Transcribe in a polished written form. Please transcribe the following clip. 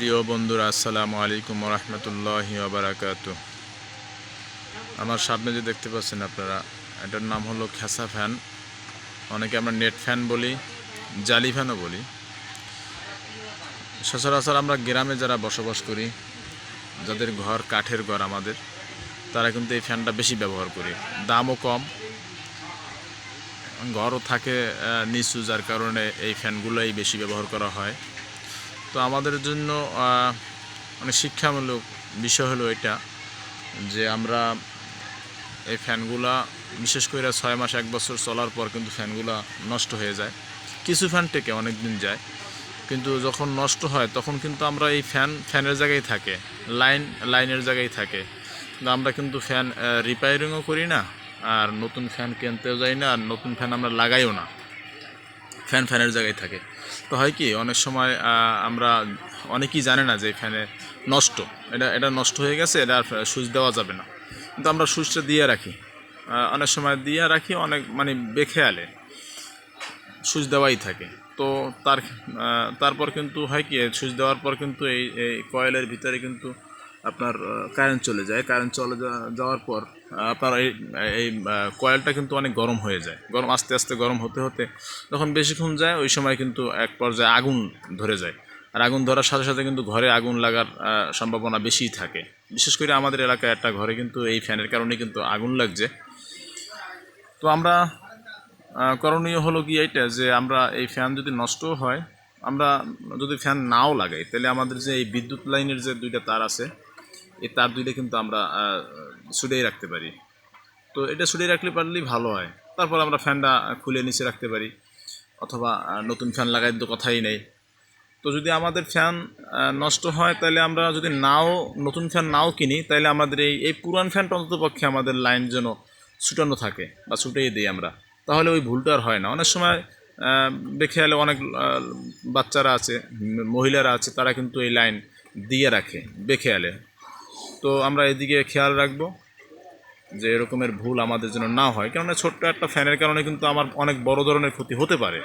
প্রিয় বন্ধুরা, আসসালামু আলাইকুম রহমতুল্লাহি ওবারাকাতু। আমার সামনে যে দেখতে পাচ্ছেন আপনারা, এটার নাম হলো খেসা ফ্যান। অনেকে আমরা নেট ফ্যান বলি, জালি ফ্যানও বলি। সচরাচর আমরা গ্রামে যারা বসবাস করি, যাদের ঘর কাঠের ঘর আমাদের, তারা কিন্তু এই ফ্যানটা বেশি ব্যবহার করি। দামও কম, ঘরও থাকে নিচু, যার কারণে এই ফ্যানগুলোই বেশি ব্যবহার করা হয়। তো আমাদের জন্য অনেক শিক্ষামূলক বিষয় হলো এটা, যে আমরা এই ফ্যানগুলা বিশেষ করে 6 মাস 1 বছর চলার পর কিন্তু ফ্যানগুলা নষ্ট হয়ে যায়। কিছু ফ্যান টেকে অনেক দিন যায়, কিন্তু যখন নষ্ট হয় তখন কিন্তু আমরা এই ফ্যানের জায়গায় থাকে, লাইনের জায়গায় থাকে, কিন্তু আমরা কিন্তু ফ্যান রিপেয়ারিংও করি না, আর নতুন ফ্যান কিনতেও যাই না, আর নতুন ফ্যান আমরা লাগাইও না। ফ্যানের জায়গায় থাকে। তো হয় কি, অনেক সময় আমরা অনেকেই জানে না যে ফ্যানে নষ্ট, এটা নষ্ট হয়ে গেছে, এটা আর সুইচ দেওয়া যাবে না, কিন্তু আমরা সুইচটা দিয়ে রাখি। অনেক সময় দিয়ে রাখি, অনেক মানে বেখেয়ালে সুইচ দেওয়াই থাকে। তো তারপর কিন্তু হয় কি, সুইচ দেওয়ার পর কিন্তু এই কয়েলের ভিতরে কিন্তু আপনার কারেন্ট চলে যায়। কারেন্ট চলে যাওয়ার পর আপনার এই কয়েলটা কিন্তু অনেক গরম হয়ে যায়। আস্তে আস্তে গরম হতে হতে যখন বেশিক্ষণ যায়, ওই সময় কিন্তু এক পর্যায়ে আগুন ধরে যায়। আর আগুন ধরার সাথে সাথে কিন্তু ঘরে আগুন লাগার সম্ভাবনা বেশিই থাকে। বিশেষ করে আমাদের এলাকায় একটা ঘরে কিন্তু এই ফ্যানের কারণে কিন্তু আগুন লাগছে। তো আমরা করণীয় হলো কি এইটা, যে আমরা এই ফ্যান যদি নষ্টও হয়, আমরা যদি ফ্যান নাও লাগাই, তাহলে আমাদের যে এই বিদ্যুৎ লাইনের যে 2টা তার আছে, এই তার 2টা কিন্তু আমরা ছুটিয়ে রাখতে পারি। তো এটা ছুটিয়ে রাখলে পারলেই ভালো হয়। তারপর আমরা ফ্যানটা খুলে নিচে রাখতে পারি, অথবা নতুন ফ্যান লাগাই তো কথাই নেই। তো যদি আমাদের ফ্যান নষ্ট হয়, তাহলে আমরা যদি নতুন ফ্যান নাও কিনি, তাহলে আমাদের এই পুরান ফ্যানটা অন্ততপক্ষে আমাদের লাইন যেন ছুটানো থাকে বা ছুটিয়ে দিই আমরা, তাহলে ওই ভুলটা আর হয় না। অনেক সময় বেখেয়ালে অনেক বাচ্চারা আছে, মহিলারা আছে, তারা কিন্তু এই লাইন দিয়ে রাখে বেখেয়ালে। তো আমরা এদিকে খেয়াল রাখবো যে এরকমের ভুল আমাদের যেন না হয়, কেননা ছোট্ট একটা ফ্যানের কারণে কিন্তু আমার অনেক বড় ধরনের ক্ষতি হতে পারে।